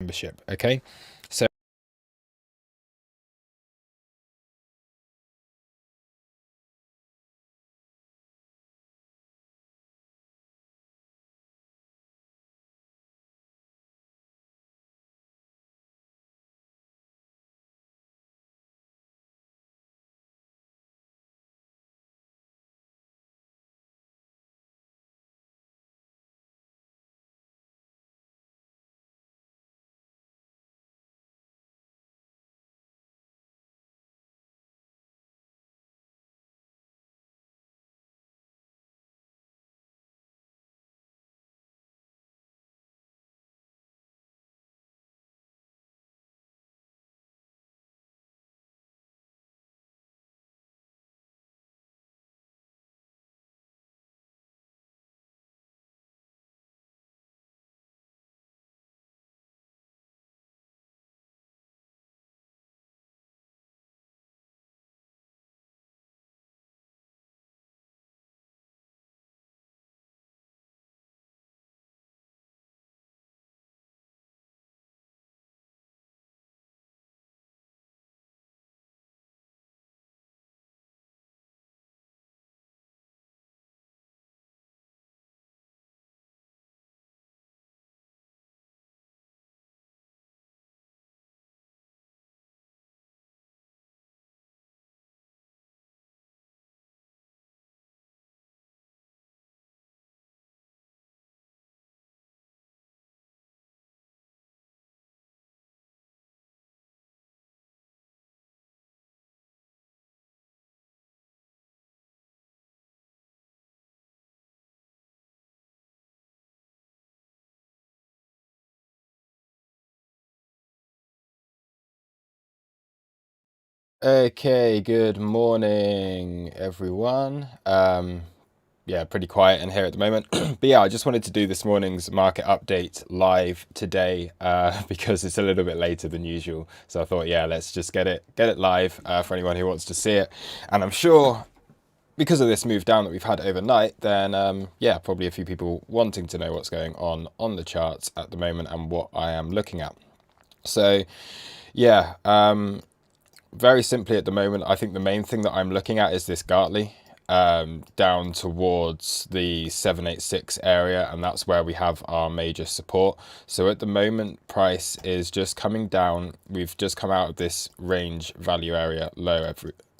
membership. Okay, so okay, good morning, everyone. Yeah, pretty quiet in here at the moment. But yeah, I just wanted to do this morning's market update live today because it's a little bit later than usual. So I thought, yeah, let's just get it live for anyone who wants to see it. And I'm sure because of this move down that we've had overnight, then yeah, probably a few people wanting to know what's going on the charts at the moment and what I am looking at. So yeah, very simply at the moment, I think the main thing that I'm looking at is this Gartley down towards the 786 area, and that's where we have our major support. So at the moment, price is just coming down. We've just come out of this range value area low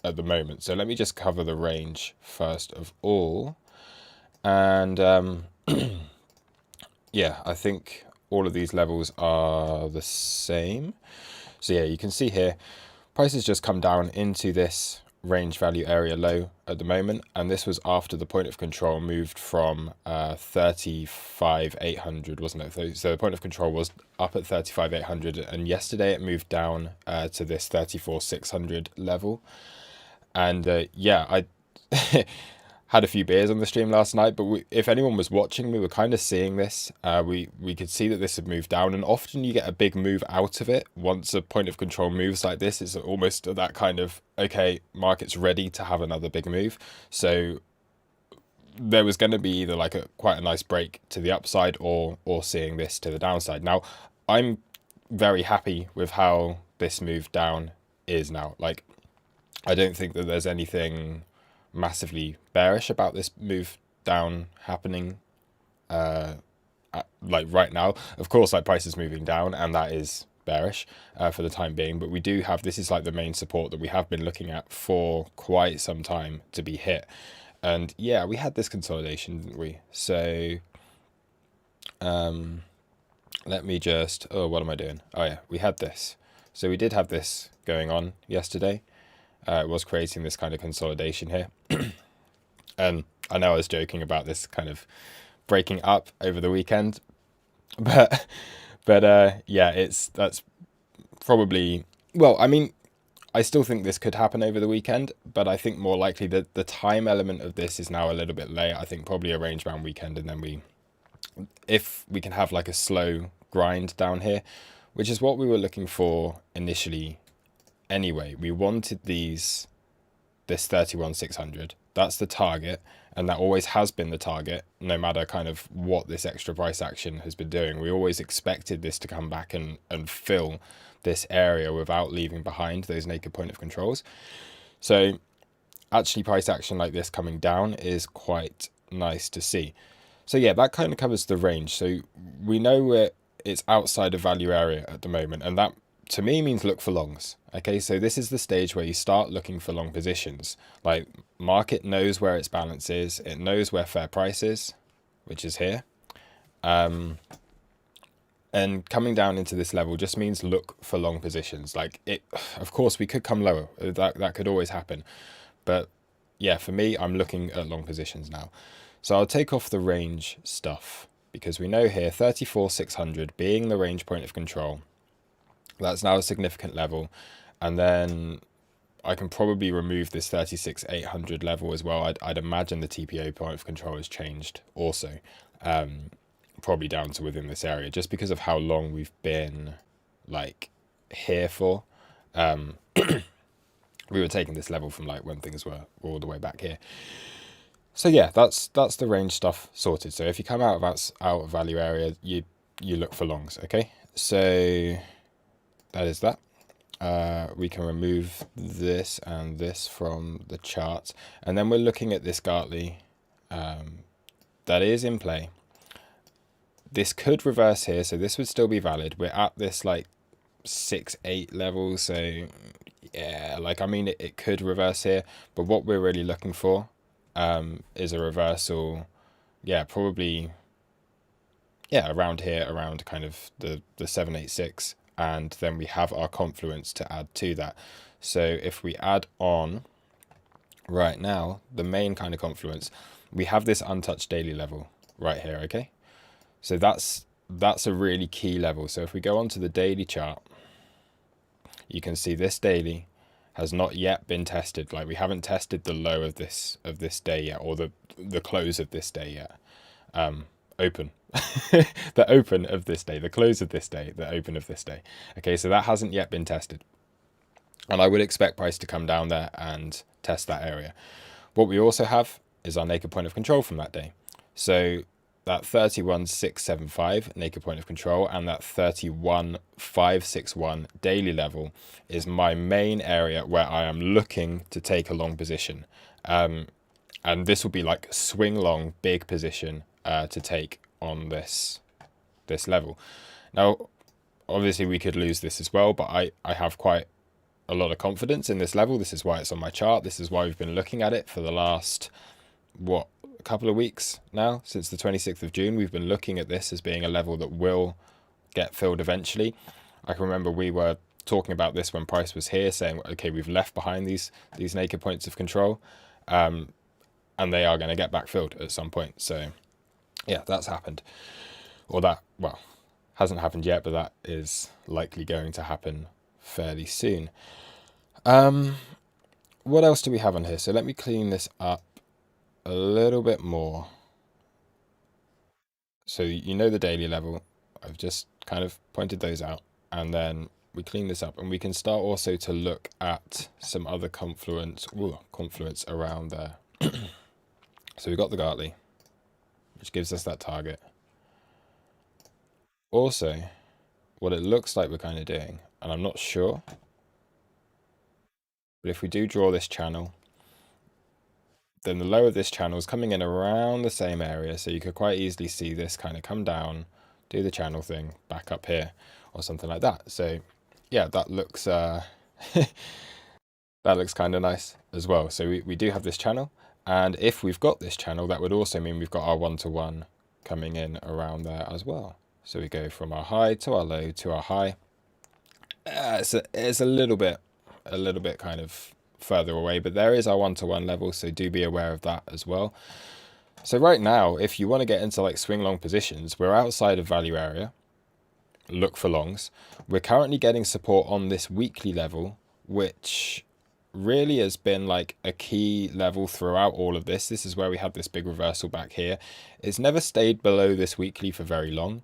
at the moment. So let me just cover the range first of all. And yeah, I think all of these levels are the same. So yeah, you can see here, price has just come down into this range value area low at the moment, and this was after the point of control moved from 35,800, wasn't it? So the point of control was up at 35,800, and yesterday it moved down to this 34,600 level. And yeah, I had a few beers on the stream last night, but if anyone was watching, we were kind of seeing this. We could see that this had moved down, and often you get a big move out of it. Once a point of control moves like this, it's almost that kind of, okay, market's ready to have another big move. So there was going to be either like quite a nice break to the upside or seeing this to the downside. Now, I'm very happy with how this move down is now. Like, I don't think that there's anything massively bearish about this move down happening like right now. Of course, like price is moving down, and that is bearish for the time being, but we do have, this is like the main support that we have been looking at for quite some time to be hit. And yeah, we had this consolidation, didn't we? So let me just, oh, what am I doing? Oh yeah, we had this. So we did have this going on yesterday. It was creating this kind of consolidation here. And I know I was joking about this kind of breaking up over the weekend, but yeah, that's probably, well, I mean, I still think this could happen over the weekend, but I think more likely that the time element of this is now a little bit late. I think probably a range bound weekend, and then if we can have like a slow grind down here, which is what we were looking for initially anyway. We wanted this 31,600 That's the target, and that always has been the target, no matter kind of what this extra price action has been doing. We always expected this to come back and fill this area without leaving behind those naked point of controls. So actually price action like this coming down is quite nice to see. So yeah, that kind of covers the range. So we know it's outside of value area at the moment, and that to me means look for longs. Okay, so this is the stage where you start looking for long positions. Like, market knows where its balance is, it knows where fair price is, which is here. And coming down into this level just means look for long positions. Like, it, of course, we could come lower. That could always happen. But yeah, for me, I'm looking at long positions now. So I'll take off the range stuff, because we know here 34,600 being the range point of control. That's now a significant level. And then I can probably remove this 36,800 level as well. I'd imagine the TPO point of control has changed also, probably down to within this area, just because of how long we've been like here for. We were taking this level from like when things were all the way back here. So yeah, that's the range stuff sorted. So if you come out of value area, you look for longs. Okay, so that is that. We can remove this and this from the chart, and then we're looking at this Gartley that is in play. This could reverse here, so this would still be valid. We're at this like 6-8 level, so yeah, like, I mean, it could reverse here, but what we're really looking for is a reversal. Yeah, probably, yeah, around here, around kind of the 786, and then we have our confluence to add to that. So if we add on right now the main kind of confluence, we have this untouched daily level right here. Okay, so that's a really key level. So if we go onto the daily chart, you can see this daily has not yet been tested. Like, we haven't tested the low of this day yet, or the close of this day yet. Open the open of this day, the close of this day, the open of this day. Okay, so that hasn't yet been tested, and I would expect price to come down there and test that area. What we also have is our naked point of control from that day. So that 31,675 naked point of control and that 31,561 daily level is my main area where I am looking to take a long position. And this will be like swing long, big position to take on this level. Now, obviously we could lose this as well, but I have quite a lot of confidence in this level. This is why it's on my chart. This is why we've been looking at it for the last, what, a couple of weeks now. Since the 26th of June, we've been looking at this as being a level that will get filled eventually. I can remember we were talking about this when price was here, saying, okay, we've left behind these naked points of control, and they are going to get backfilled at some point. So yeah, that's happened. Or that, well, hasn't happened yet, but that is likely going to happen fairly soon. What else do we have on here? So let me clean this up a little bit more. So you know the daily level, I've just kind of pointed those out, and then we clean this up, and we can start also to look at some other confluence around there. So we've got the Gartley, which gives us that target. Also, what it looks like we're kind of doing, and I'm not sure, but if we do draw this channel, then the low of this channel is coming in around the same area, so you could quite easily see this kind of come down, do the channel thing, back up here, or something like that. So yeah, that looks that looks kind of nice as well. So we do have this channel, and if we've got this channel, that would also mean we've got our 1-to-1 coming in around there as well. So we go from our high to our low to our high. It's a little bit kind of further away, but there is our 1-to-1 level, so do be aware of that as well. So right now, if you want to get into like swing long positions, we're outside of value area. Look for longs. We're currently getting support on this weekly level, which really has been like a key level throughout all of this. This is where we had this big reversal back here. It's never stayed below this weekly for very long.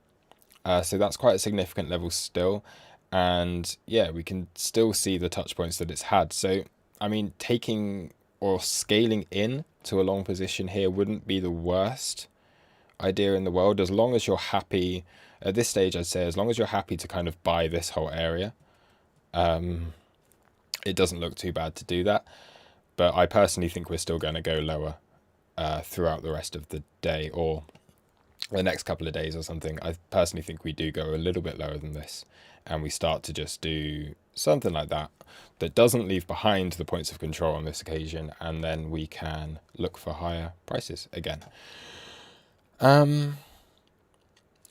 So that's quite a significant level still. And yeah, we can still see the touch points that it's had. So, I mean, taking or scaling in to a long position here wouldn't be the worst idea in the world, as long as you're happy at this stage. I'd say as long as you're happy to kind of buy this whole area, it doesn't look too bad to do that. But I personally think we're still going to go lower throughout the rest of the day, or the next couple of days or something. I personally think we do go a little bit lower than this, and we start to just do something like that that doesn't leave behind the points of control on this occasion, and then we can look for higher prices again.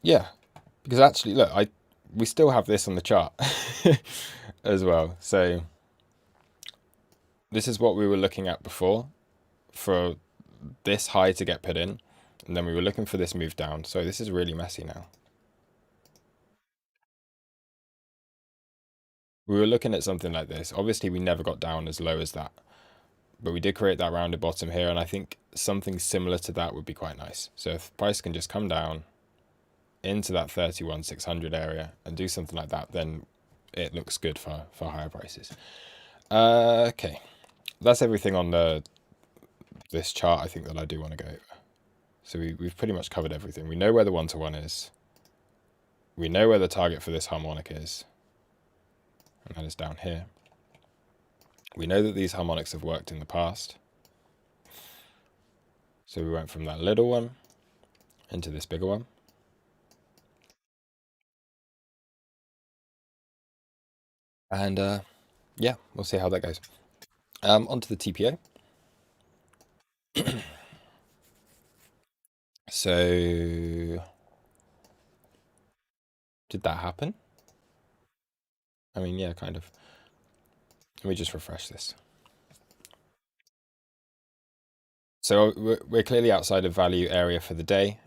Yeah, because actually, look, we still have this on the chart as well. So this is what we were looking at before for this high to get put in, and then we were looking for this move down. So this is really messy now. We were looking at something like this. Obviously, we never got down as low as that, but we did create that rounded bottom here, and I think something similar to that would be quite nice. So if price can just come down into that 31,600 area and do something like that, then it looks good for higher prices. Okay, that's everything on this chart, I think, that I do want to go over. So we've pretty much covered everything. We know where the 1-to-1 is. We know where the target for this harmonic is, and that is down here. We know that these harmonics have worked in the past. So we went from that little one into this bigger one. And yeah, we'll see how that goes. Onto the TPO. So did that happen? I mean, yeah, kind of. Let me just refresh this. So we're clearly outside of value area for the day.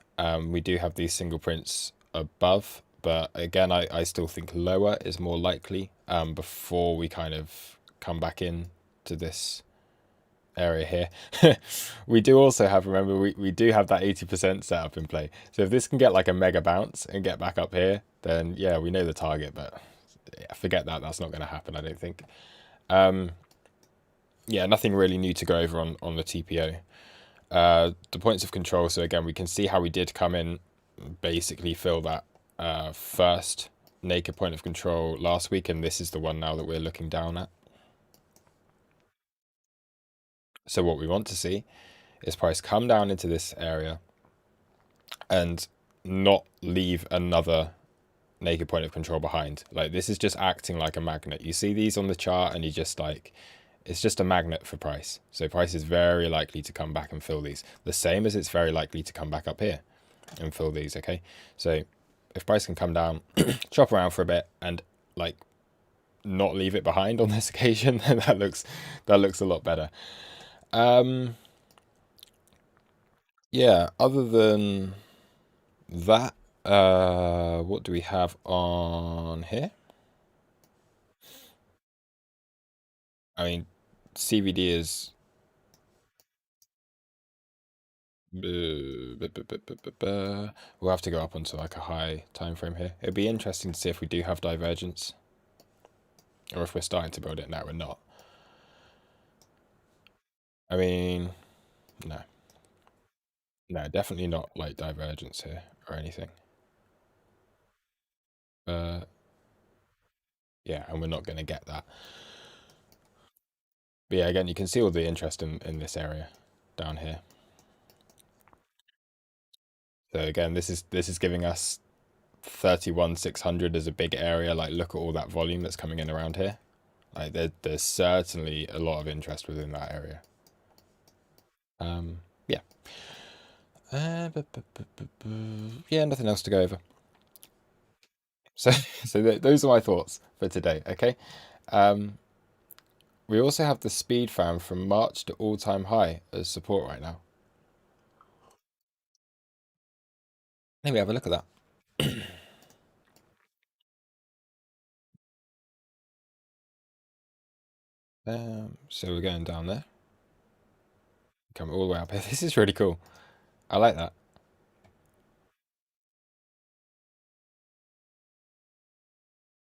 We do have these single prints above, but again, I still think lower is more likely before we kind of come back in to this area here. We do also have, remember, we do have that 80% setup in play. So if this can get like a mega bounce and get back up here, then yeah, we know the target, but yeah, forget that. That's not going to happen, I don't think. Yeah, nothing really new to go over on the TPO. The points of control, so again, we can see how we did come in, basically fill that first naked point of control last week, and this is the one now that we're looking down at. So what we want to see is price come down into this area and not leave another naked point of control behind. Like, this is just acting like a magnet. You see these on the chart and you just like, it's just a magnet for price. So price is very likely to come back and fill these. The same as it's very likely to come back up here and fill these, okay? So if price can come down, chop around for a bit and like not leave it behind on this occasion, then that looks a lot better. Yeah, other than that, what do we have on here? I mean, CVD is we'll have to go up onto like a high time frame here. It'd be interesting to see if we do have divergence, or if we're starting to build it now. We're not. I mean, no, definitely not like divergence here or anything. Yeah, and we're not going to get that. But yeah, again, you can see all the interest in this area down here. So again, this is giving us 31,600 as a big area. Like, look at all that volume that's coming in around here. Like, there's certainly a lot of interest within that area. Yeah. Yeah, nothing else to go over. So those are my thoughts for today. Okay. We also have the speed fan from March to all-time high as support right now. Let me have a look at that. So we're going down there. Come all the way up here. This is really cool. I like that.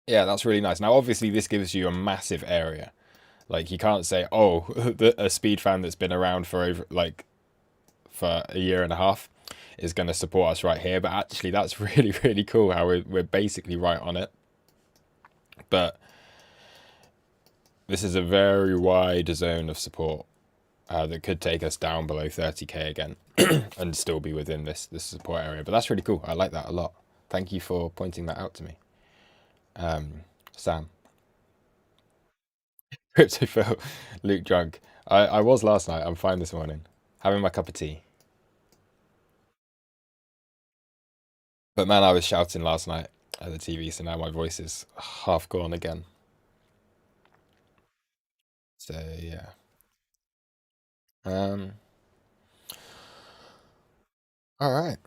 Yeah, that's really nice. Now, obviously, this gives you a massive area. Like you can't say, oh, a speed fan that's been around for over like for a year and a half is going to support us right here. But actually, that's really really cool how we're basically right on it. But this is a very wide zone of support that could take us down below 30k again and still be within this support area. But that's really cool. I like that a lot. Thank you for pointing that out to me, Sam. Crypto Phil, Luke drunk. I was last night. I'm fine this morning. Having my cup of tea. But man, I was shouting last night at the TV, so now my voice is half gone again. So yeah. Um. All right.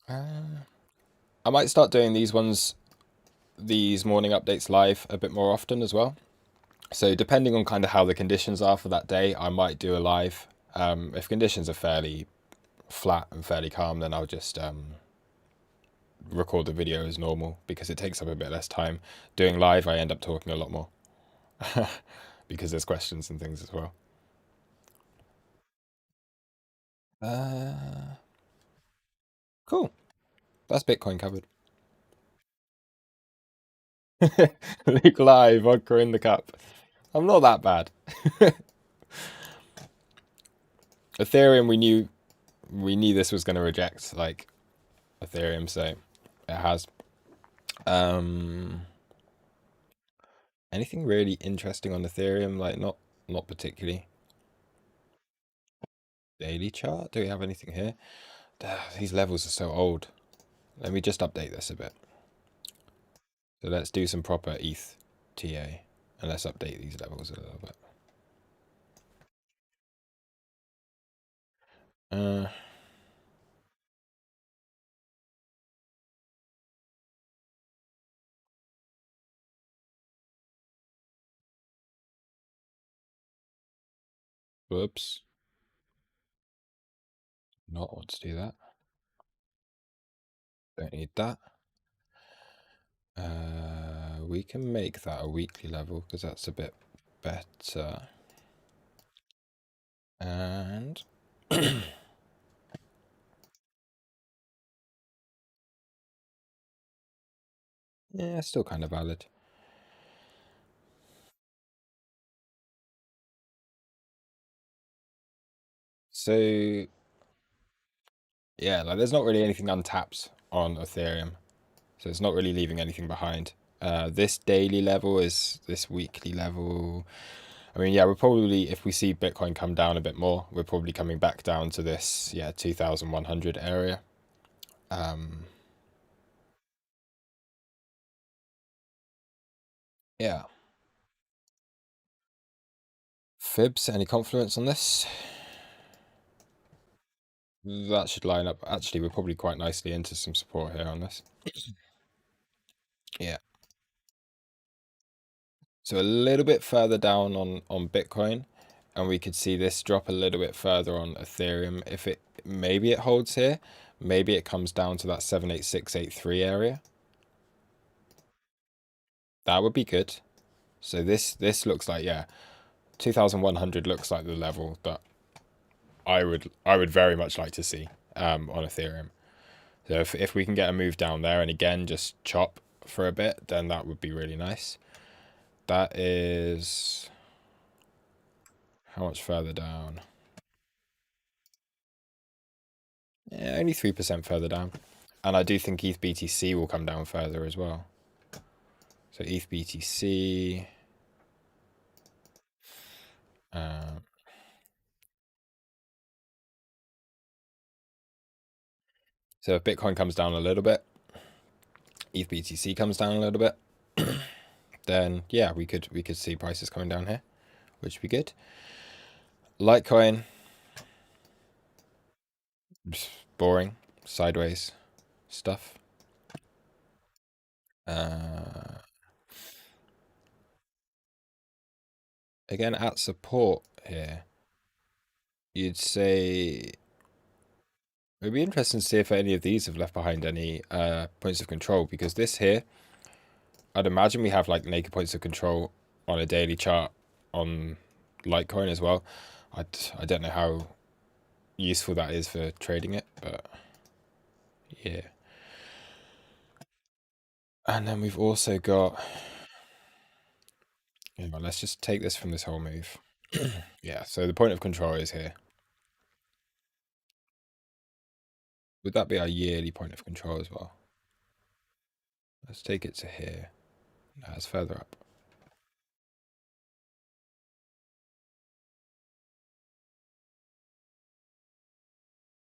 I might start doing these morning updates live a bit more often as well. So depending on kind of how the conditions are for that day, I might do a live. If conditions are fairly flat and fairly calm, then I'll just record the video as normal because it takes up a bit less time. Doing live, I end up talking a lot more because there's questions and things as well. Cool. That's Bitcoin covered. Luke live, vodka in the cup. I'm not that bad. Ethereum, we knew this was going to reject like Ethereum, so it has. Um, Anything really interesting on Ethereum? Like not particularly. Daily chart? Do we have anything here? These levels are so old. Let me just update this a bit. So let's do some proper ETH TA and let's update these levels a little bit. Whoops. Not want to do that. Don't need that. We can make that a weekly level because that's a bit better. And yeah, still kind of valid. So yeah, like there's not really anything untapped on Ethereum. So it's not really leaving anything behind. This daily level is this weekly level. I mean, yeah, we're probably, if we see Bitcoin come down a bit more, we're probably coming back down to this, yeah, 2,100 area. Yeah. Fibs, any confluence on this? That should line up. Actually, we're probably quite nicely into some support here on this. Yeah. So a little bit further down on Bitcoin, and we could see this drop a little bit further on Ethereum. If it maybe it holds here, maybe it comes down to that 78683 area. That would be good. So this looks like, yeah, 2100 looks like the level that I would very much like to see on Ethereum. So if we can get a move down there and again just chop for a bit, then that would be really nice. That is how much further down? Yeah, only 3% further down. And I do think ETH BTC will come down further as well. So ETH BTC. So if Bitcoin comes down a little bit, ETH BTC comes down a little bit, then yeah, we could see prices coming down here, which would be good. Litecoin, boring, sideways stuff. Again, at support here, you'd say it'd be interesting to see if any of these have left behind any points of control, because this here, I'd imagine we have like naked points of control on a daily chart on Litecoin as well. I don't know how useful that is for trading it, but yeah. And then we've also got, let's just take this from this whole move. Yeah, so the point of control is here. Would that be our yearly point of control as well? Let's take it to here. No, it's further up.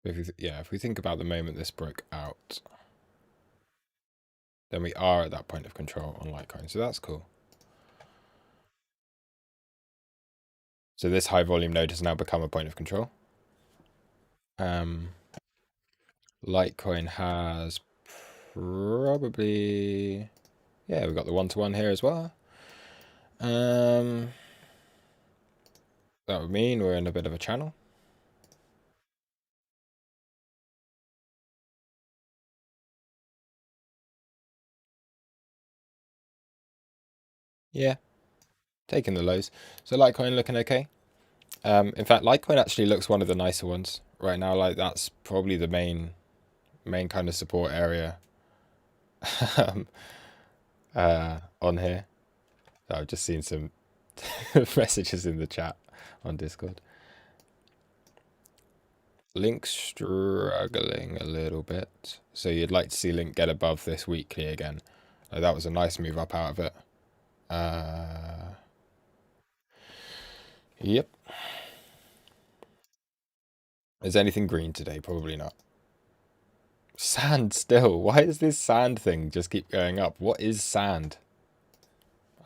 If we think about the moment this broke out, then we are at that point of control on Litecoin. So that's cool. So this high volume node has now become a point of control. Litecoin has probably, yeah, we've got the 1-to-1 here as well. That would mean we're in a bit of a channel. Yeah, taking the lows. So Litecoin looking okay. In fact, Litecoin actually looks one of the nicer ones right now. Like that's probably the main kind of support area on here. So I've just seen some messages in the chat on Discord. Link struggling a little bit. So you'd like to see Link get above this weekly again. That was a nice move up out of it. Yep. Is anything green today? Probably not. Sand still. Why does this sand thing just keep going up? What is sand?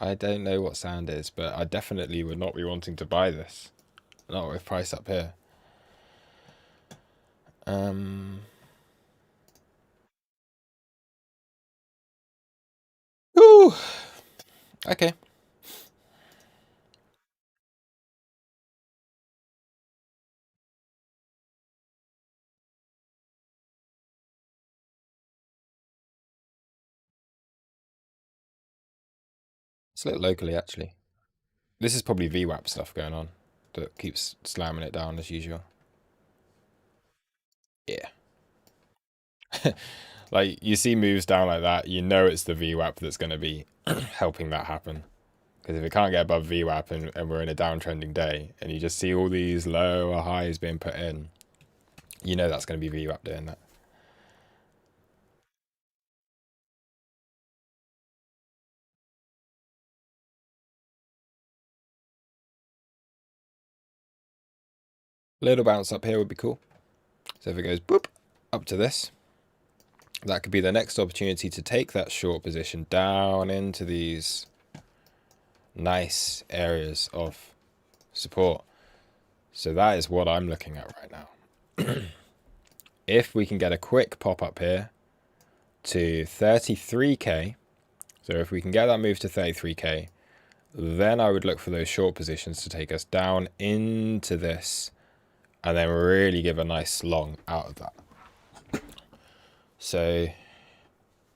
I don't know what sand is, but I definitely would not be wanting to buy this. Not with price up here. Ooh. Okay. Let's look locally, actually. This is probably VWAP stuff going on that keeps slamming it down as usual. Yeah. Like, you see moves down like that, you know it's the VWAP that's going to be helping that happen. Because if it can't get above VWAP and we're in a downtrending day, and you just see all these lower highs being put in, you know that's going to be VWAP doing that. Little bounce up here would be cool. So if it goes boop up to this, that could be the next opportunity to take that short position down into these nice areas of support. So that is what I'm looking at right now. If we can get a quick pop up here to 33k, so if we can get that move to 33k, then I would look for those short positions to take us down into this and then really give a nice long out of that. So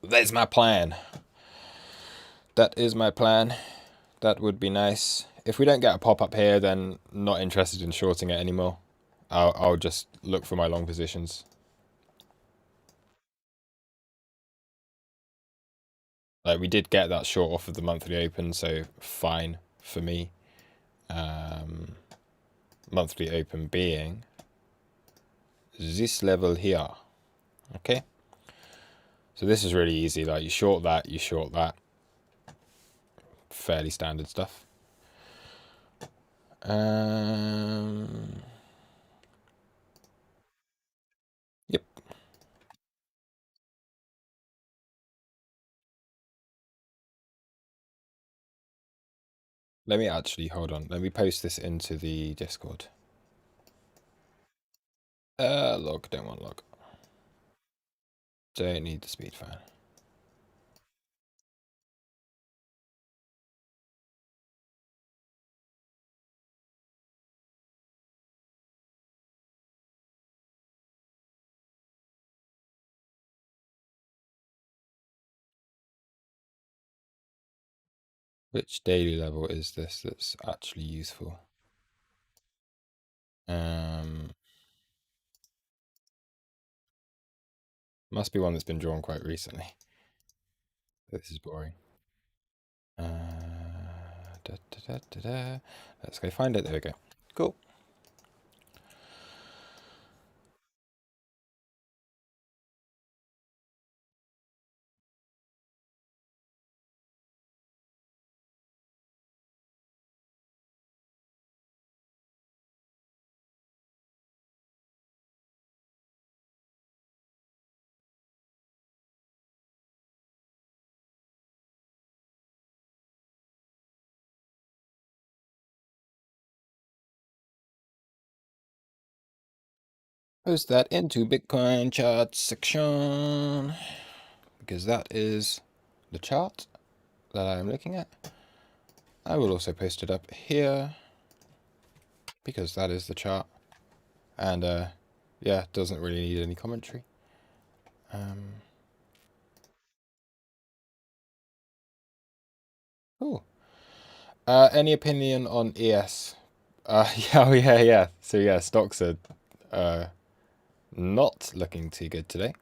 there's my plan. That is my plan. That would be nice. If we don't get a pop-up here, then not interested in shorting it anymore. I'll just look for my long positions. Like, we did get that short off of the monthly open, so fine for me. Monthly open being this level here. Okay. So this is really easy. Like, you short that, you short that. Fairly standard stuff. Yep. Let me actually, hold on. Let me post this into the Discord. Log, don't want log. Don't need the speed fan. Which daily level is this that's actually useful? Must be one that's been drawn quite recently. This is boring. Da, da, da, da, da. Let's go find it. There we go. Cool. Post that into Bitcoin chart section because that is the chart that I am looking at. I will also post it up here because that is the chart. And yeah, doesn't really need any commentary. Cool. Any opinion on ES? Yeah, oh, yeah. So yeah, stocks are not looking too good today.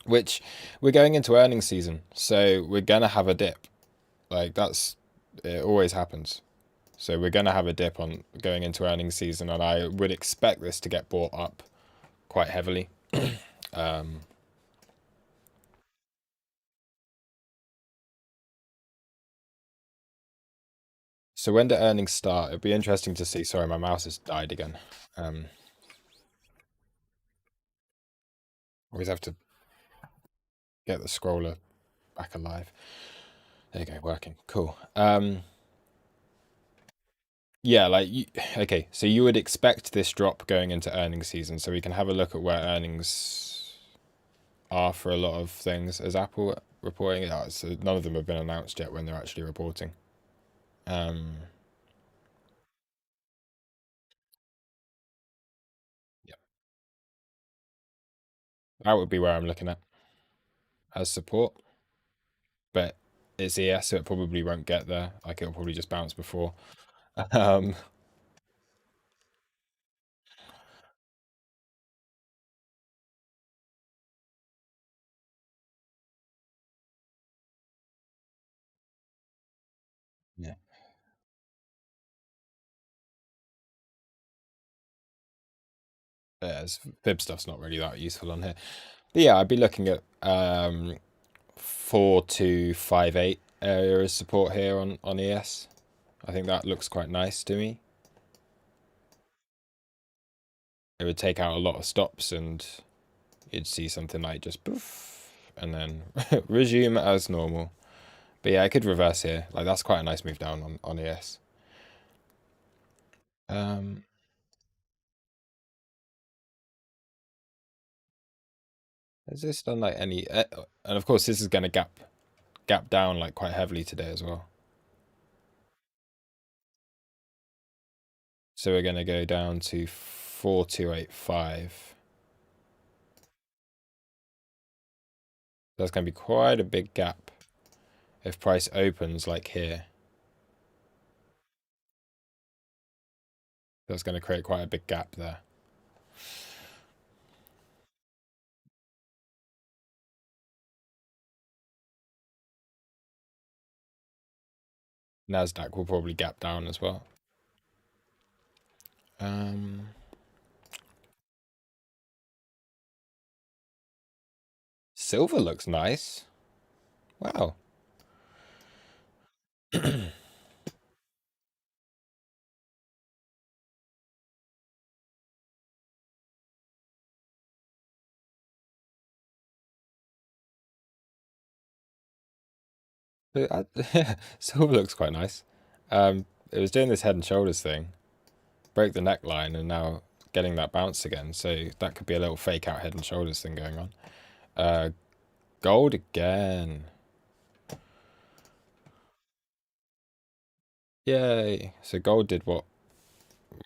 Which we're going into earnings season, so we're gonna have a dip. Like it always happens. So we're gonna have a dip on going into earnings season, and I would expect this to get bought up quite heavily. So when do earnings start? It'd be interesting to see. Sorry, my mouse has died again. Always have to get the scroller back alive. There you go, working. Cool. Yeah, okay, so you would expect this drop going into earnings season, so we can have a look at where earnings are for a lot of things. As Apple reporting? Yeah, so none of them have been announced yet when they're actually reporting. Yeah, that would be where I'm looking at as support, but it's ES, so it probably won't get there. Like it'll probably just bounce before. Um, yeah, fib stuff's not really that useful on here. But yeah, I'd be looking at 4258 area as support here on ES. I think that looks quite nice to me. It would take out a lot of stops and you'd see something like just poof and then resume as normal. But yeah, I could reverse here. Like that's quite a nice move down on ES. Has this done like any? And of course, this is going to gap down like quite heavily today as well. So we're going to go down to 4285. That's going to be quite a big gap if price opens like here. That's going to create quite a big gap there. Nasdaq will probably gap down as well. Silver looks nice. Wow. Silver looks quite nice. It was doing this head and shoulders thing, broke the neckline, and now getting that bounce again. So that could be a little fake out head and shoulders thing going on. Gold again. Yay. So gold did what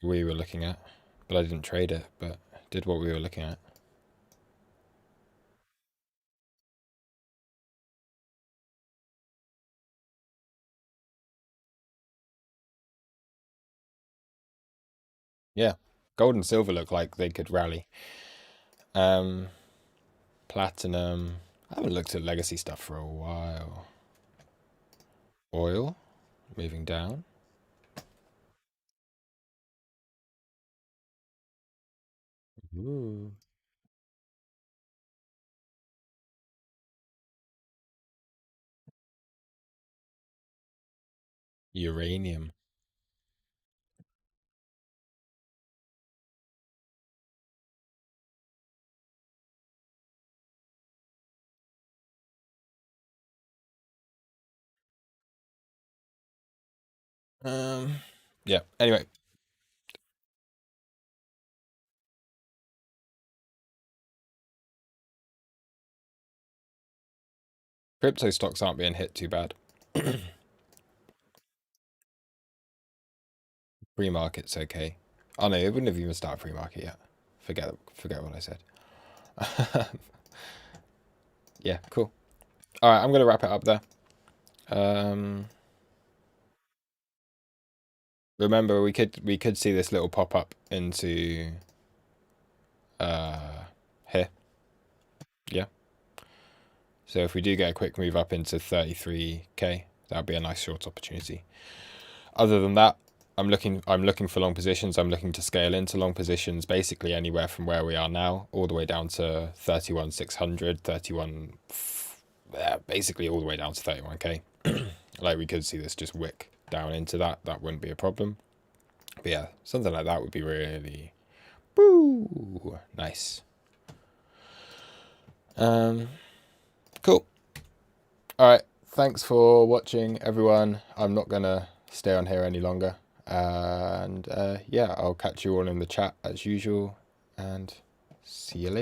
we were looking at, but I didn't trade it, but did what we were looking at. Yeah, gold and silver look like they could rally. Um, Platinum. I haven't looked at legacy stuff for a while. Oil, moving down. Ooh. Uranium. Um, yeah. Anyway, crypto stocks aren't being hit too bad. Pre-market's okay. Oh no, it wouldn't have even started pre-market yet. Forget what I said. Yeah, cool. All right, I'm gonna wrap it up there. Um, Remember, we could see this little pop up into here. Yeah. So if we do get a quick move up into 33k, that'd be a nice short opportunity. Other than that, I'm looking for long positions. I'm looking to scale into long positions, basically anywhere from where we are now, all the way down to 31,600, 31, basically all the way down to 31k. Like we could see this just wick down into that. That wouldn't be a problem. But yeah, something like that would be really, woo, nice. Cool. All right. Thanks for watching, everyone. I'm not gonna stay on here any longer. And yeah, I'll catch you all in the chat as usual. And see you later.